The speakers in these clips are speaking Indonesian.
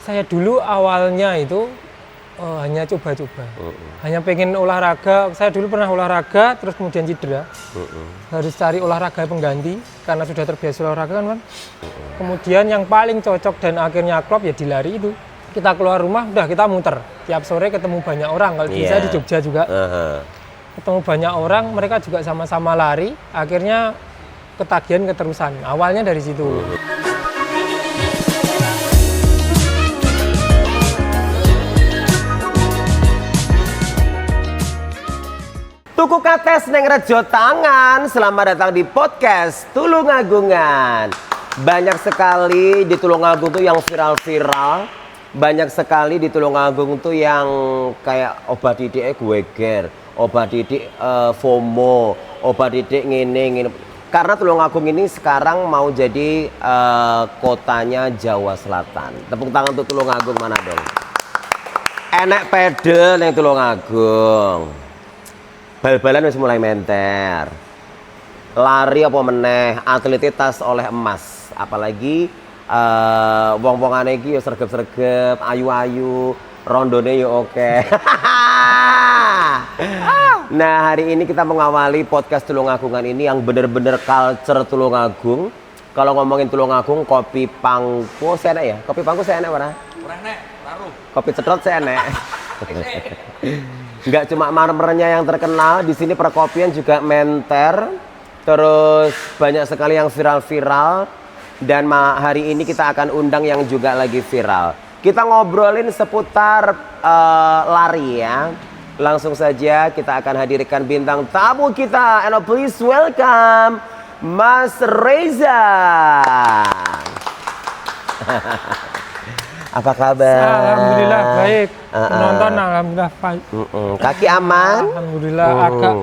Saya dulu awalnya itu hanya coba-coba. Hanya pengen olahraga. Saya dulu pernah olahraga, terus kemudian cedera. Harus cari olahraga pengganti, karena sudah terbiasa olahraga kan. Kemudian yang paling cocok dan akhirnya klop ya di lari itu. Kita keluar rumah, udah kita muter. Tiap sore ketemu banyak orang. Kalau bisa di Jogja juga. Ketemu banyak orang, mereka juga sama-sama lari. Akhirnya ketagihan keterusan. Awalnya dari situ. Tuku kates neng rejo tangan. Selamat datang di podcast Tulungagungan. Banyak sekali di Tulungagung tuh yang viral-viral. Banyak sekali di Tulungagung tuh yang kayak obat didik geger, obat didik FOMO, obat didik ngene. Karena Tulungagung ini sekarang mau jadi kotanya Jawa Selatan. Tepuk tangan untuk Tulungagung mana dong? Enek pedel yang Tulungagung. Bal-balan wis mulai menter. Lari apa meneh, atletitas oleh emas. Apalagi wong-wongane iki ya sregep-sregep, ayu-ayu, rondone ya oke. Nah, hari ini kita mengawali podcast Tulungagungan ini yang bener-bener culture Tulungagung. Kalau ngomongin Tulungagung, kopi pangku saya enak ya? Kopi pangku saya enak mana? Kurang nek, taruh. Kopi cetrot saya enak. Enggak cuma marmernya yang terkenal, di sini perkopian juga menter. Terus banyak sekali yang viral-viral. Dan hari ini kita akan undang yang juga lagi viral. Kita ngobrolin seputar lari ya. Langsung saja kita akan hadirkan bintang tamu kita. And please welcome Mas Reza. Apa kabar? Alhamdulillah baik. Penonton alhamdulillah baik. Kaki aman? Alhamdulillah agak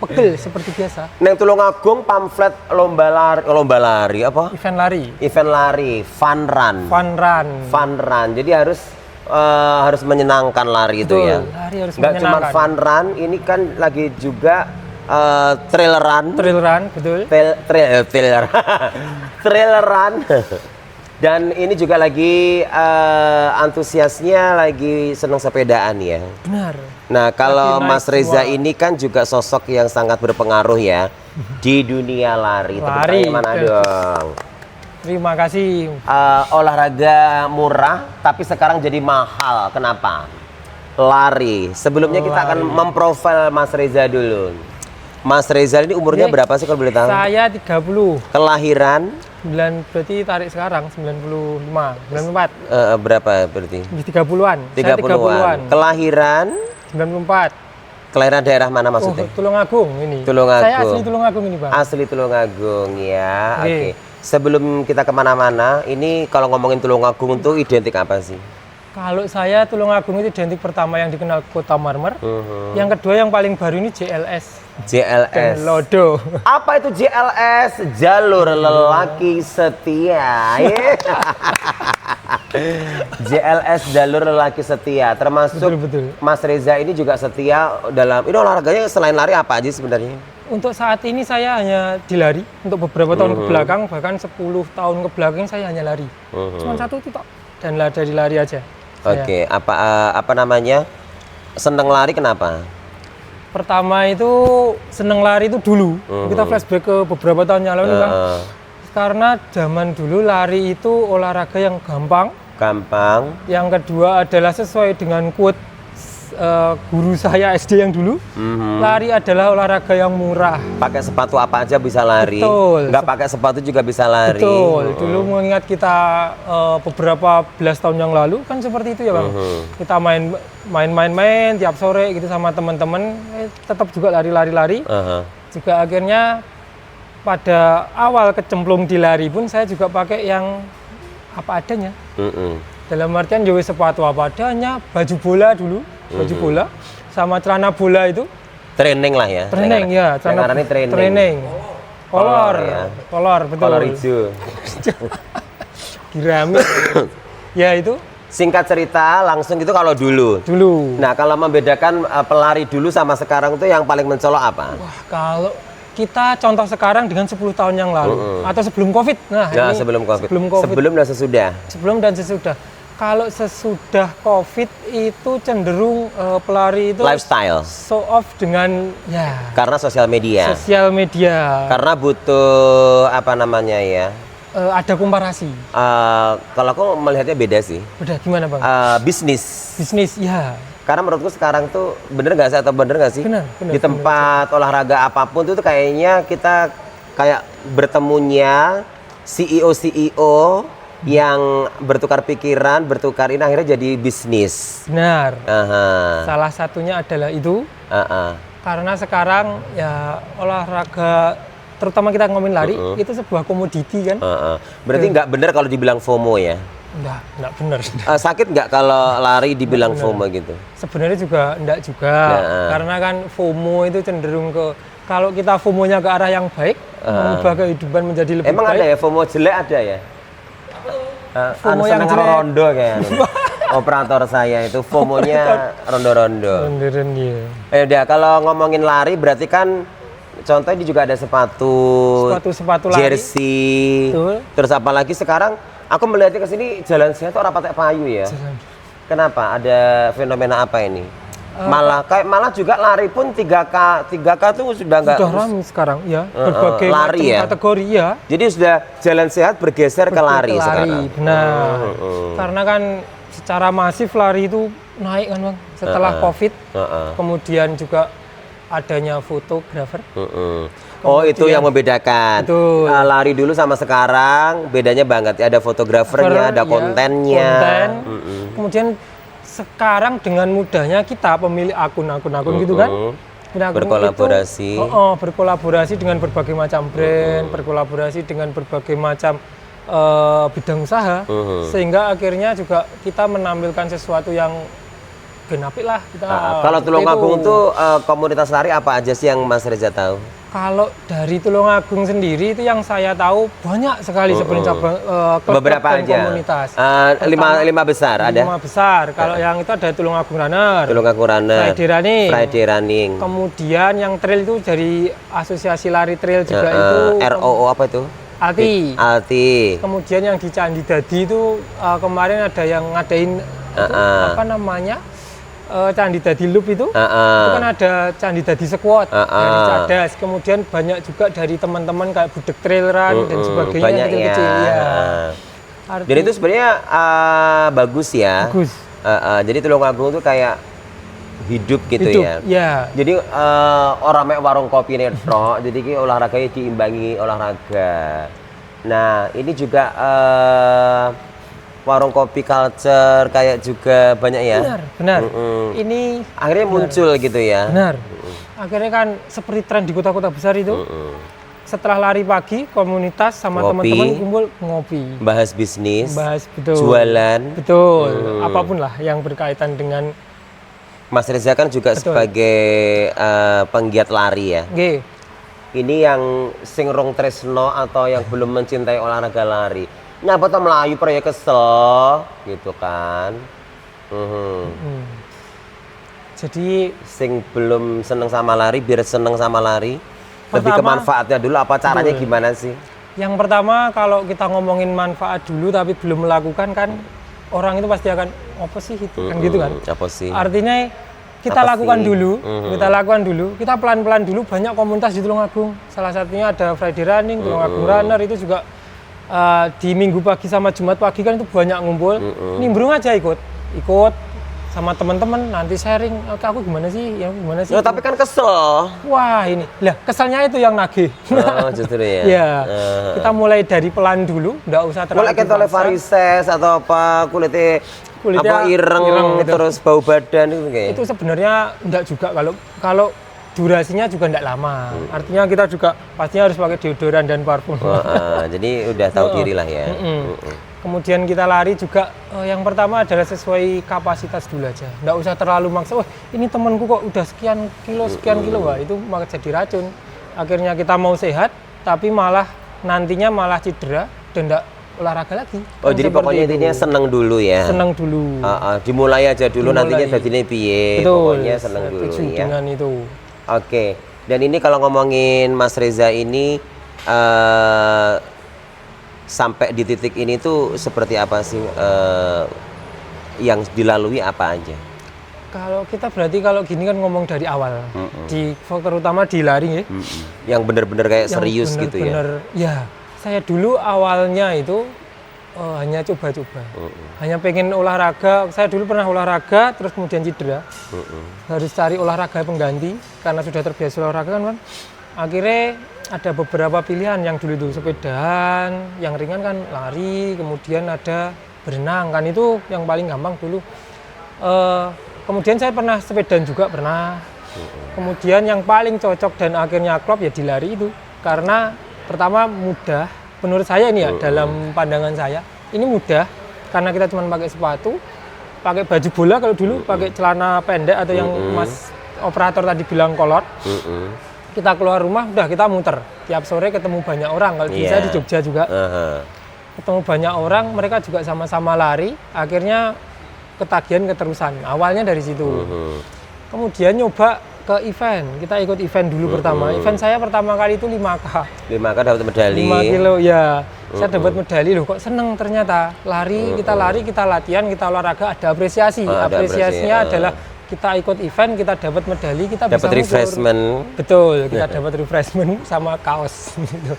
pegel seperti biasa. Neng Tulungagung pamflet lomba lari apa? Event lari. Event lari, fun run. Fun run. Jadi harus menyenangkan lari itu ya. Lari harus Nggak cuma menyenangkan. fun run, ini kan lagi juga trail run. Trail run, betul. Trail run. Dan ini juga lagi antusiasnya lagi senang sepedaan ya. Benar. Nah, kalau Lagi Mas naik Reza semua. ini kan juga sosok yang sangat berpengaruh ya di dunia lari. Tepuk Lari, tangan mana betul. dong? Terima kasih. Olahraga murah tapi sekarang jadi mahal. Kenapa? Lari. Sebelumnya kita akan memprofil Mas Reza dulu. Mas Reza ini umurnya Oke. berapa sih kalau boleh tahu? Saya 30. Kelahiran 9 berarti tarik sekarang 95, 94. berapa berarti? Di 30-an. Saya 30-an. Kelahiran 94. kelahiran daerah mana Oh, maksudnya? Tulungagung ini. Tulungagung. Saya asli Tulungagung ini, Bang. Asli Tulungagung ya. Oke. Oke. Sebelum kita kemana-mana, ini kalau ngomongin Tulungagung tuh identik apa sih? Kalau saya Tulungagung itu identik pertama yang dikenal Kota Marmer. Yang kedua yang paling baru ini JLS. JLS. Dan Lodo. Apa itu JLS? Jalur Lelaki Setia. JLS Jalur Lelaki Setia. Termasuk Betul. Mas Reza ini juga setia dalam ini olahraganya selain lari apa aja sebenarnya? Untuk saat ini saya hanya di lari. Untuk beberapa tahun ke belakang, bahkan 10 tahun ke belakang saya hanya lari. Cuma satu titik dan dari lari aja. Oke, apa namanya? Seneng lari kenapa? Pertama itu seneng lari itu dulu. Kita flashback ke beberapa tahun yang lalu, Bang. Karena zaman dulu lari itu olahraga yang gampang. Yang kedua adalah sesuai dengan quote guru saya SD yang dulu. Lari adalah olahraga yang murah. Pakai sepatu apa aja bisa lari. Betul. Nggak pakai sepatu juga bisa lari. Betul. Dulu mengingat kita beberapa belas tahun yang lalu kan seperti itu ya, Bang. Kita main tiap sore gitu sama teman-teman, tetap juga lari. Juga akhirnya pada awal kecemplung di lari pun saya juga pakai yang apa adanya. Dalam artian juga sepatu apa adanya, baju bola dulu, baju bola sama celana bola itu. Training lah ya. Training ya, celana training. Kolor, ya. kolor betul. Kolor hijau. Girami. Ya itu. Singkat cerita langsung itu kalau dulu. Nah, kalau membedakan pelari dulu sama sekarang itu yang paling mencolok apa? Wah, kalau kita contoh sekarang dengan 10 tahun yang lalu atau sebelum Covid. Nah, ini sebelum COVID. Sebelum COVID. Sebelum dan sesudah. Sebelum dan sesudah. Kalau sesudah COVID itu cenderung pelari itu Lifestyle. show off dengan ya Karena sosial media. sosial media. Karena butuh apa namanya ya? Ada komparasi. Kalau aku melihatnya beda sih. Udah gimana bang? Bisnis. Bisnis ya. Karena menurutku sekarang tuh bener nggak sih atau bener nggak sih? Bener, Di tempat olahraga apapun tuh kayaknya kita kayak bertemunya CEO yang bertukar pikiran, bertukar ini akhirnya jadi bisnis. Benar. Aha. Salah satunya adalah itu. Karena sekarang ya olahraga, terutama kita ngomongin lari, itu sebuah komoditi kan. Berarti nggak bener kalau dibilang FOMO ya? Enggak benar. Sakit nggak kalau lari dibilang FOMO gitu? Sebenarnya juga enggak juga. Karena kan FOMO itu cenderung ke, kalau kita FOMO-nya ke arah yang baik, mengubah kehidupan menjadi lebih Emang baik. ada ya FOMO jelek ada ya? FOMO yang seneng jelek. rondo kayak operator saya itu FOMO-nya rondo-rondo. Beneran ya. Udah kalau ngomongin lari berarti kan contohnya ini juga ada sepatu Sepatu lari. jersey. Betul. Terus apalagi sekarang aku melihatnya ke sini jalan sehat orang pakai payu ya. Kenapa? Ada fenomena apa ini? Malah juga lari pun 3K tuh sudah nggak Sudah ramai sekarang ya, berbagai lari macam ya? kategori ya. Jadi sudah jalan sehat bergeser ke lari sekarang. Benar. Karena kan secara masif lari itu naik kan bang. Setelah COVID, kemudian juga adanya fotografer. Oh itu yang membedakan. Betul. Lari dulu sama sekarang bedanya banget. Ada fotografernya, ada Ya, kontennya. Kemudian sekarang dengan mudahnya kita pemilik akun gitu kan. Akun Berkolaborasi. itu, berkolaborasi dengan berbagai macam brand, berkolaborasi dengan berbagai macam bidang usaha, sehingga akhirnya juga kita menampilkan sesuatu yang genapik lah kita. Kalau Tulungagung tuh komunitas lari apa aja sih yang Mas Reza tahu? Kalau dari Tulungagung sendiri itu yang saya tahu banyak sekali sebenarnya cabang klub Beberapa dan aja. komunitas. Lima besar ada. 5 besar. Kalau yang itu ada Tulungagung Runner, Tulungagung Runner, Friday Running. Kemudian Kemudian yang trail itu dari Asosiasi Lari Trail juga itu. ROO apa itu? Alti. Kemudian yang di Candi Dadi itu kemarin ada yang ngadain itu, apa namanya? Candi Dadi Loop itu kan ada Candi Dadi Squad dari Cadas, kemudian banyak juga dari teman-teman kayak Budek Trail Run dan sebagainya banyak kecil-kecil ya. Jadi itu sebenarnya bagus ya. Bagus. Jadi Tulungagung tuh kayak hidup gitu ya. Jadi orang mek warung kopi netro, jadi ki olahraganya diimbangi olahraga. Nah ini juga warung kopi culture kayak juga banyak ya. Benar. Ini akhirnya muncul gitu ya. Benar. Akhirnya kan seperti tren di kota-kota besar itu. Setelah lari pagi, komunitas sama teman-teman kumpul ngopi. Bahas bisnis. Betul. Jualan. Betul. Apapun lah yang berkaitan dengan. Mas Reza kan juga sebagai penggiat lari ya. Ini yang sing rong tresno atau yang belum mencintai olahraga lari. Nyapa tuh Melayu proyek kesel gitu kan. Jadi sing belum seneng sama lari biar seneng sama lari. Lebih ke manfaatnya dulu, apa caranya gimana sih? Yang pertama kalau kita ngomongin manfaat dulu tapi belum melakukan kan orang itu pasti akan apa sih itu kan gitu kan. Apa sih? Artinya kita lakukan dulu, kita pelan-pelan dulu. Banyak komunitas di Tulungagung. Salah satunya ada Friday Running, Tulungagung Runner itu juga di Minggu pagi sama Jumat pagi kan itu banyak ngumpul. Nimbrung aja ikut sama teman-teman, nanti sharing. Oke, aku gimana sih? Ya gimana sih? Tapi kan kesel. Wah, ini. Lah, keselnya itu yang nagih. Oh, justru ya. Ya. Kita mulai dari pelan dulu, enggak usah terlalu. Mulai kita oleh varises atau apa kulitnya apa ireng gitu. Terus bau badan itu kayak. Itu sebenarnya enggak juga kalau durasinya juga enggak lama. Artinya kita juga pastinya harus pakai deodoran dan parfum. Jadi udah tahu diri lah ya. Kemudian kita lari juga yang pertama adalah sesuai kapasitas dulu aja. Nggak usah terlalu maksa, wah ini temanku kok udah sekian kilo, wah itu malah jadi racun. Akhirnya kita mau sehat, tapi nantinya malah cedera dan nggak olahraga lagi. Oh jadi pokoknya intinya seneng dulu ya? Seneng dulu. Dimulai aja dulu, nantinya jadinya piye. Pokoknya seneng dulu ya? Dengan itu. Oke, dan ini kalau ngomongin Mas Reza ini, sampai di titik ini tuh seperti apa sih yang dilalui apa aja? Kalau kita berarti kalau gini kan ngomong dari awal, di terutama di lari ya. Yang benar-benar kayak Yang serius gitu ya? bener-bener, ya. Saya dulu awalnya itu hanya coba-coba, hanya pengen olahraga. Saya dulu pernah olahraga, terus kemudian cedera. Harus cari olahraga pengganti, karena sudah terbiasa olahraga kan. Akhirnya ada beberapa pilihan yang dulu itu sepedaan, yang ringan kan lari, kemudian ada berenang, kan itu yang paling gampang dulu. Kemudian saya pernah sepedaan juga pernah. Kemudian yang paling cocok dan akhirnya klop ya di lari itu. Karena pertama mudah, menurut saya ini ya dalam pandangan saya. Ini mudah karena kita cuma pakai sepatu, pakai baju bola kalau dulu, pakai celana pendek atau yang Mas operator tadi bilang kolor. Kita keluar rumah udah kita muter. Tiap sore ketemu banyak orang. Kalau bisa di Jogja juga. Ketemu banyak orang, mereka juga sama-sama lari. Akhirnya ketagihan keterusan. Awalnya dari situ. Kemudian nyoba ke event. Kita ikut event dulu pertama. Event saya pertama kali itu 5K. 5K dapat medali. 5 kilo ya. Saya dapat medali loh, kok seneng ternyata. Lari, kita latihan, kita olahraga, ada apresiasi. Apresiasinya adalah kita ikut event, kita dapat medali, kita bisa dapat refreshment. Betul, kita dapat refreshment sama kaos gitu.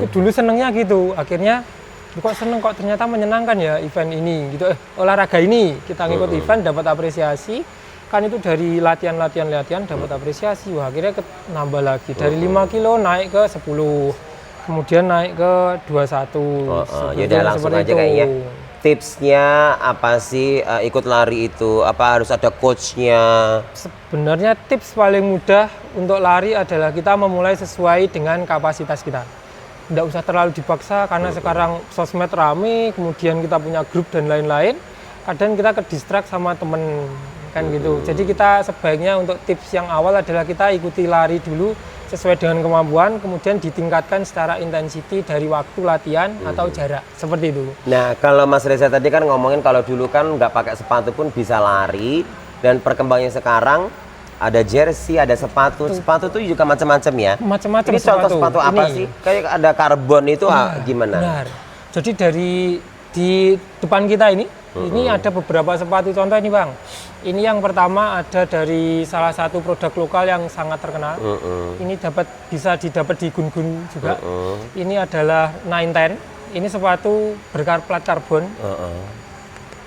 Itu dulu senengnya gitu. Akhirnya kok seneng, kok ternyata menyenangkan ya event ini gitu. Olahraga ini kita ngikut event dapat apresiasi, kan itu dari latihan dapat apresiasi. Wah, akhirnya nambah lagi dari 5 kilo naik ke 10, kemudian naik ke 21. Yaudah langsung aja kayaknya. Tipsnya apa sih ikut lari itu? Apa harus ada coachnya? Sebenarnya tips paling mudah untuk lari adalah kita memulai sesuai dengan kapasitas kita. Tidak usah terlalu dipaksa karena sekarang sosmed rame, kemudian kita punya grup dan lain-lain. Kadang kita ke distract sama temen kan gitu. Jadi kita sebaiknya untuk tips yang awal adalah kita ikuti lari dulu sesuai dengan kemampuan, kemudian ditingkatkan secara intensity dari waktu latihan atau jarak, seperti itu. Nah, kalau Mas Reza tadi kan ngomongin kalau dulu kan nggak pakai sepatu pun bisa lari, dan perkembangannya sekarang ada jersey, ada sepatu. Sepatu tuh juga macam-macam ya. Macam-macam. Ini contoh sepatu apa sih? Kayak ada karbon itu gimana? Benar. Jadi di depan kita ini ada beberapa sepatu contoh ini Bang. Ini yang pertama ada dari salah satu produk lokal yang sangat terkenal. Ini bisa didapat di Gun-Gun juga. Ini adalah 910. Ini sepatu berplat karbon.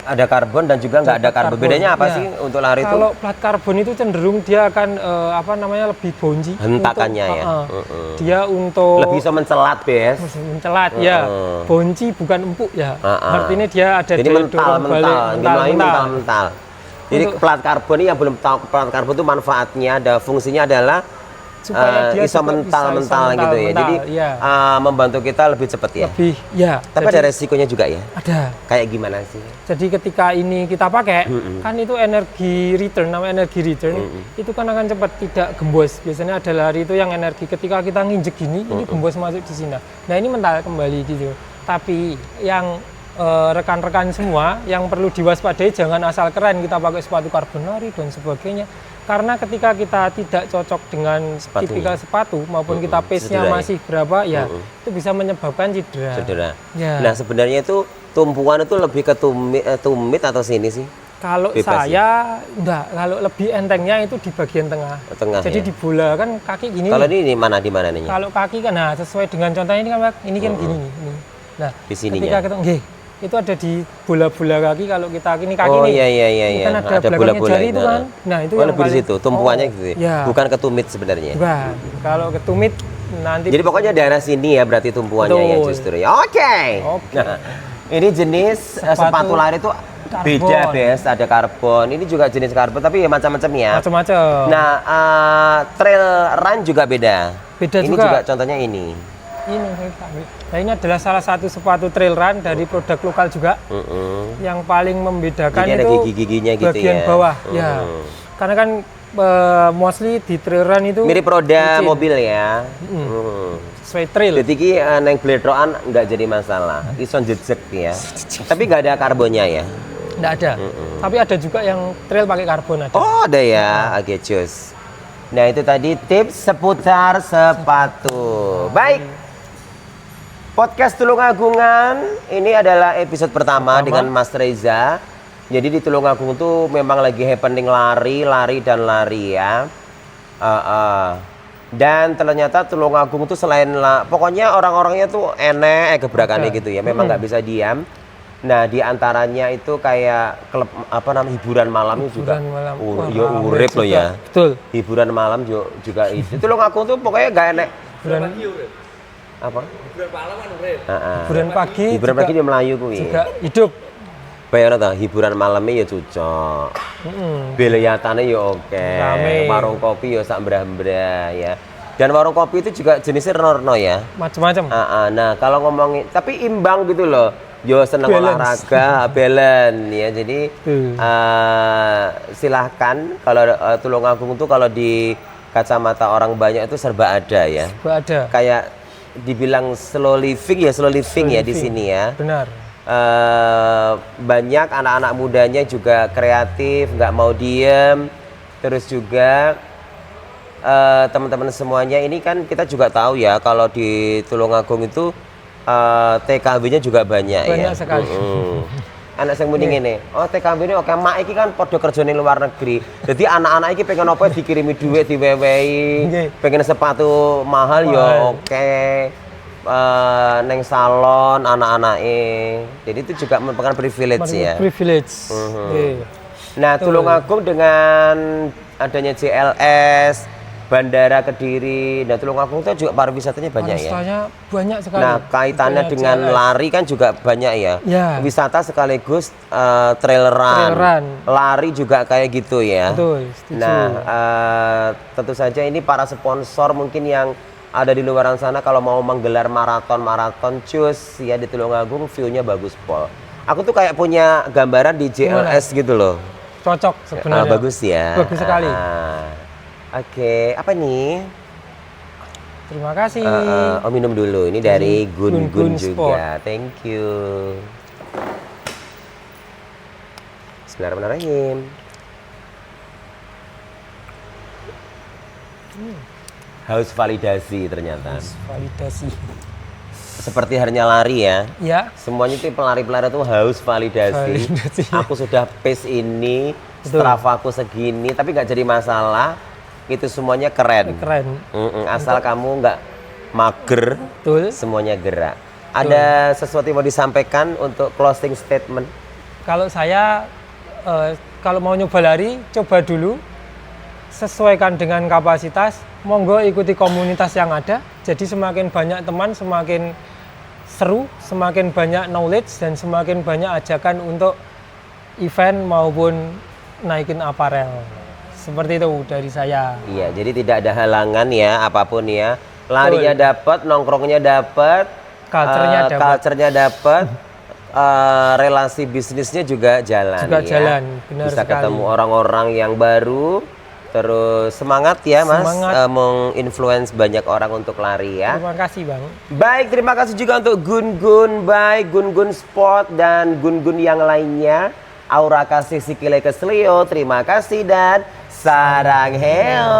Ada karbon dan juga nggak ada karbon. Bedanya apa sih untuk lari itu? Kalau plat karbon itu cenderung dia akan lebih bonji. Hentakannya ya. Dia untuk lebih bisa mencelat, Bes. Mencelat ya. Bonji bukan empuk ya. Artinya dia ada daya dorong balik mental. Jadi plat karbon ini yang belum tahu plat karbon itu manfaatnya, ada fungsinya adalah supaya dia iso mental gitu ya. Jadi membantu kita lebih cepat ya. Tapi ada resikonya juga ya. Ada. Kayak gimana sih? Jadi ketika ini kita pakai, kan itu energi return, itu kan akan cepat, tidak gembos. Biasanya ada lari itu yang energi ketika kita nginjek gini, ini gembos masuk di sini. Nah ini mental kembali gitu. Tapi yang rekan-rekan semua yang perlu diwaspadai, jangan asal keren kita pakai sepatu karbon lari dan sebagainya. Karena ketika kita tidak cocok dengan tipikal sepatu maupun kita pace-nya masih berapa ya, itu bisa menyebabkan cedera. Ya. Nah, sebenarnya itu tumpuan itu lebih ke tumit atau sini sih? Kalau saya enggak, kalau lebih entengnya itu di bagian tengah. Jadi di bola kan kaki gini. Kalau ini di mana nih? Kalau kaki kan sesuai dengan contohnya ini kan Pak, ini kan gini nih. Nah, di sininya. Ketika kita itu ada di bola-bola kaki, kalau kita ini kaki nih. Iya. Kan ada bola-bola itu kan. Nah, itu yang lebih di situ, tumpuannya gitu ya. Bukan ketumit sebenarnya. Bukan. Kalau ketumit nanti. Jadi pokoknya daerah sini ya berarti tumpuannya ya justru ya. Oke. Nah, ini jenis sepatu lari itu beda, Bes. Ada karbon. Ini juga jenis karbon tapi ya macam-macam ya. Macam-macam. Nah, trail run juga beda. Ini juga contohnya ini. Nah, ini adalah salah satu sepatu trail run dari produk lokal juga. Yang paling membedakan ini itu gigi-giginya gitu bagian bawah ya. Karena kan mostly di trail run itu mirip roda mobil ya. Sesuai trail. Jadi ki neng bledroan nggak jadi masalah. Ison jejek ya. Tapi nggak ada karbonnya ya. Nggak ada. Tapi ada juga yang trail pakai karbon ada. Oh, ada ya. Oke, cus. Nah, itu tadi tips seputar sepatu. Baik. Podcast Tulungagungan ini adalah episode pertama dengan Mas Reza. Jadi di Tulungagung tuh memang lagi happening lari ya. Dan ternyata Tulungagung tuh selain pokoknya orang-orangnya tuh enek gebrakannya gitu ya. Memang nggak bisa diam. Nah, di antaranya itu kayak klub hiburan malam juga. Malam. Ya urip loh ya. Betul. Hiburan malam juga itu. Tulungagung tuh pokoknya nggak enek. Apa? Hiburan malam kan urip. Hiburan pagi. Hiburan pagi di Melayu kuwi. Juga hidup. Bayar ta hiburan malamnya ya cocok. Belayatane ya oke. Rame. Warung kopi ya sak mbrah-mbrah ya. Dan warung kopi itu juga jenisnya reno ya. Macam-macam. Nah, kalau ngomongin tapi imbang gitu loh. Yo seneng Balance. olahraga, balance ya. Jadi silahkan kalau Tulungagung itu kalau di kacamata orang banyak itu serba ada ya. Ada. Kayak dibilang slow living ya di sini ya. Benar. Banyak anak-anak mudanya juga kreatif, nggak mau diem. Terus juga teman-teman semuanya ini kan kita juga tahu ya kalau di Tulungagung itu TKW-nya juga banyak ya. Banyak sekali. Anak yang mending ini, TKW ini oke, mak iki kan podo kerja di luar negeri. Jadi anak-anak iki pengen apa dikirimi duit diwewehi, pengen sepatu mahal ya oke. Neng salon anak-anaknya. Jadi itu juga merupakan privilege ya. Privilege. Nah, Tulungagung dengan adanya JLS, Bandara Kediri, nah Tulungagung itu juga pariwisatanya banyak ya. Pariwisatanya banyak sekali. Nah, kaitannya dengan lari kan juga banyak ya. Wisata sekaligus traileran. Lari juga kayak gitu ya. Betul, setuju. Nah, tentu saja ini para sponsor mungkin yang ada di luar sana kalau mau menggelar maraton cus ya di Tulungagung view-nya bagus Pol. Aku tuh kayak punya gambaran di JLS gitu loh. Cocok sebenarnya. Bagus ya. Bagus sekali. Oke, apa nih? Terima kasih. Minum dulu. Ini dari Gun juga. Sport. Thank you. Bismillahirrahmanirrahim. Haus validasi ternyata. Haus validasi. Seperti harinya lari ya. Ya. Semuanya itu pelari-pelari itu haus validasi. Aku sudah pace ini, Stravaku segini, tapi nggak jadi masalah. Itu semuanya keren. Keren. Asal kamu nggak mager, semuanya gerak. Ada sesuatu yang mau disampaikan untuk closing statement? Kalau saya, kalau mau nyoba lari, coba dulu. Sesuaikan dengan kapasitas, monggo ikuti komunitas yang ada. Jadi semakin banyak teman, semakin seru, semakin banyak knowledge, dan semakin banyak ajakan untuk event maupun naikin aparel. Seperti itu dari saya. Iya, jadi tidak ada halangan ya, apapun ya. Larinya dapat, nongkrongnya dapat, culture-nya dapat, relasi bisnisnya juga jalan. Jalan, benar bisa sekali. Ketemu orang-orang yang baru. Terus semangat ya Mas, menginfluence banyak orang untuk lari ya. Terima kasih Bang. Baik, terima kasih juga untuk Gun by Gun Sport dan Gun yang lainnya. Aura kasih sikile keslio, terima kasih dan sarang heo.